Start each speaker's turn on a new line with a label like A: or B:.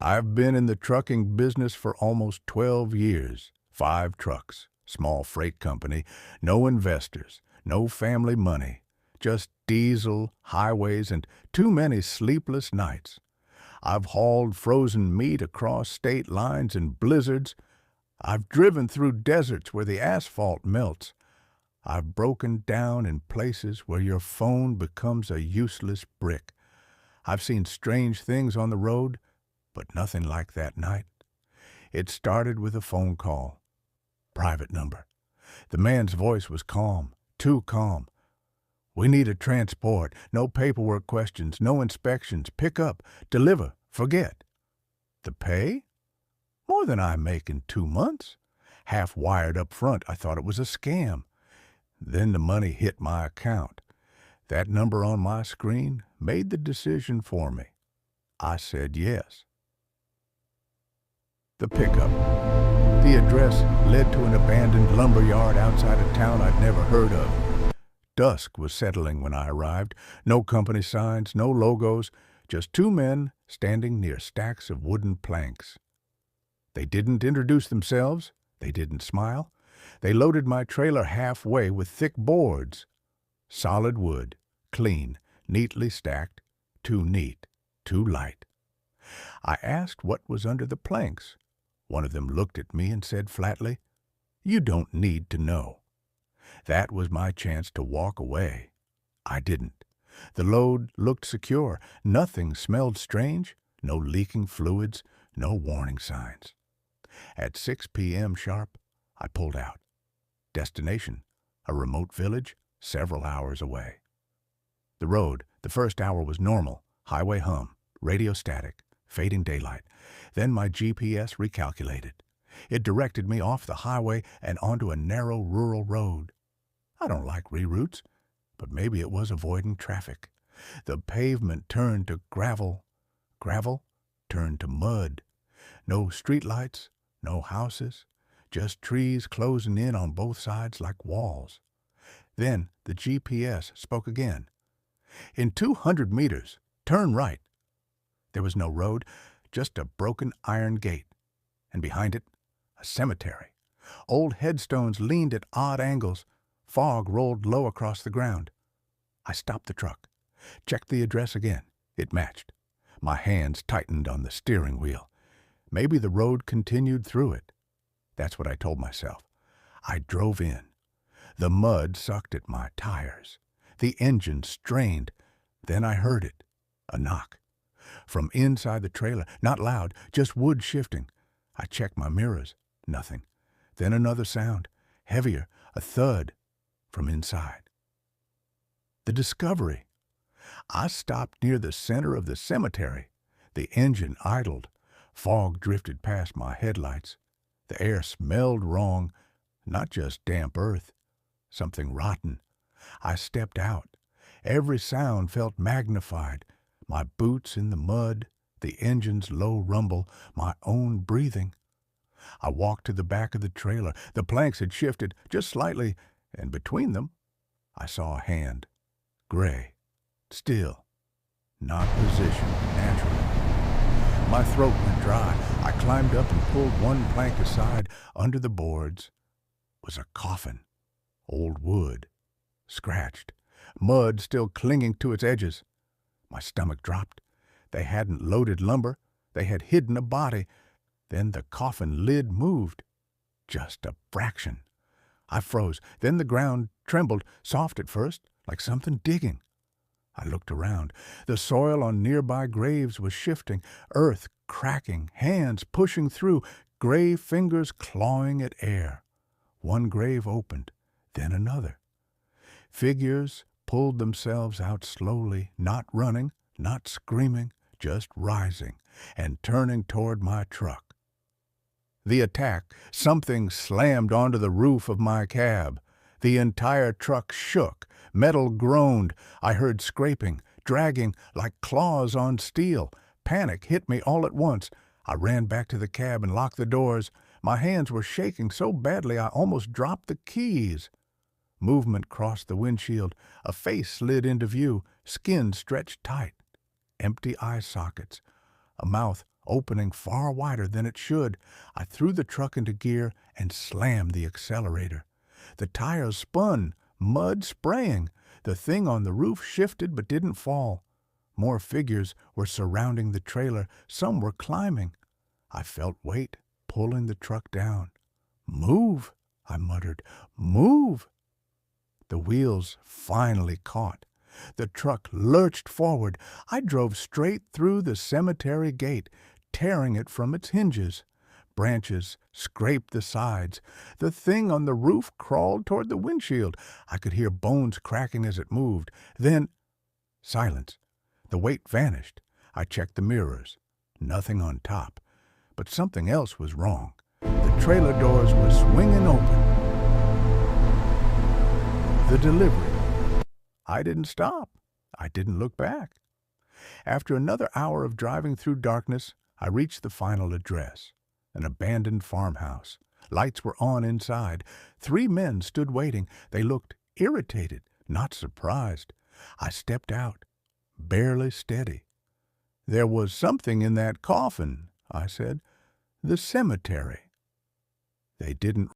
A: I've been in the trucking business for almost 12 years. 5 trucks, small freight company, no investors, no family money, just diesel, highways, and too many sleepless nights. I've hauled frozen meat across state lines in blizzards. I've driven through deserts where the asphalt melts. I've broken down in places where your phone becomes a useless brick. I've seen strange things on the road, but nothing like that night. It started with a phone call. Private number. The man's voice was calm, too calm. "We need a transport. No paperwork questions, no inspections. Pick up, deliver, forget." The pay? More than I make in 2 months. Half wired up front, I thought it was a scam. Then the money hit my account. That number on my screen made the decision for me. I said yes. The pickup. The address led to an abandoned lumber yard outside a town I'd never heard of. Dusk was settling when I arrived. No company signs, no logos, just 2 men standing near stacks of wooden planks. They didn't introduce themselves. They didn't smile. They loaded my trailer halfway with thick boards. Solid wood, clean, neatly stacked, too neat, too light. I asked what was under the planks. One of them looked at me and said flatly, "You don't need to know." That was my chance to walk away. I didn't. The load looked secure. Nothing smelled strange. No leaking fluids. No warning signs. At 6 p.m. sharp, I pulled out. Destination, a remote village several hours away. The road, the first hour was normal, highway hum, radio static, fading daylight. Then my GPS recalculated. It directed me off the highway and onto a narrow rural road. I don't like reroutes, but maybe it was avoiding traffic. The pavement turned to gravel. Gravel turned to mud. No streetlights, no houses, just trees closing in on both sides like walls. Then the GPS spoke again. "In 200 meters, turn right." There was no road, just a broken iron gate. And behind it, a cemetery. Old headstones leaned at odd angles. Fog rolled low across the ground. I stopped the truck, checked the address again. It matched. My hands tightened on the steering wheel. Maybe the road continued through it. That's what I told myself. I drove in. The mud sucked at my tires. The engine strained. Then I heard it. A knock. From inside the trailer, not loud, just wood shifting. I checked my mirrors. Nothing. Then another sound, heavier, a thud, from inside. The discovery. I stopped near the center of the cemetery. The engine idled. Fog drifted past my headlights. The air smelled wrong, not just damp earth, something rotten. I stepped out. Every sound felt magnified. My boots in the mud, the engine's low rumble, my own breathing. I walked to the back of the trailer. The planks had shifted just slightly, and between them, I saw a hand. Gray, still, not positioned naturally. My throat went dry. I climbed up and pulled one plank aside. Under the boards was a coffin. Old wood, scratched, mud still clinging to its edges. My stomach dropped. They hadn't loaded lumber. They had hidden a body. Then the coffin lid moved. Just a fraction. I froze. Then the ground trembled, soft at first, like something digging. I looked around. The soil on nearby graves was shifting, earth cracking, hands pushing through, gray fingers clawing at air. One grave opened, then another. Figures pulled themselves out slowly, not running, not screaming, just rising and turning toward my truck. The attack, something slammed onto the roof of my cab. The entire truck shook. Metal groaned. I heard scraping, dragging like claws on steel. Panic hit me all at once. I ran back to the cab and locked the doors. My hands were shaking so badly I almost dropped the keys. Movement crossed the windshield. A face slid into view, skin stretched tight. Empty eye sockets. A mouth opening far wider than it should. I threw the truck into gear and slammed the accelerator. The tires spun, mud spraying. The thing on the roof shifted but didn't fall. More figures were surrounding the trailer. Some were climbing. I felt weight pulling the truck down. "Move," I muttered. "Move." The wheels finally caught. The truck lurched forward. I drove straight through the cemetery gate, tearing it from its hinges. Branches scraped the sides. The thing on the roof crawled toward the windshield. I could hear bones cracking as it moved. Then, silence. The weight vanished. I checked the mirrors. Nothing on top. But something else was wrong. The trailer doors were swinging open. The delivery. I didn't stop. I didn't look back. After another hour of driving through darkness, I reached the final address, an abandoned farmhouse. Lights were on inside. 3 men stood waiting. They looked irritated, not surprised. I stepped out, barely steady. "There was something in that coffin," I said. "The cemetery." They didn't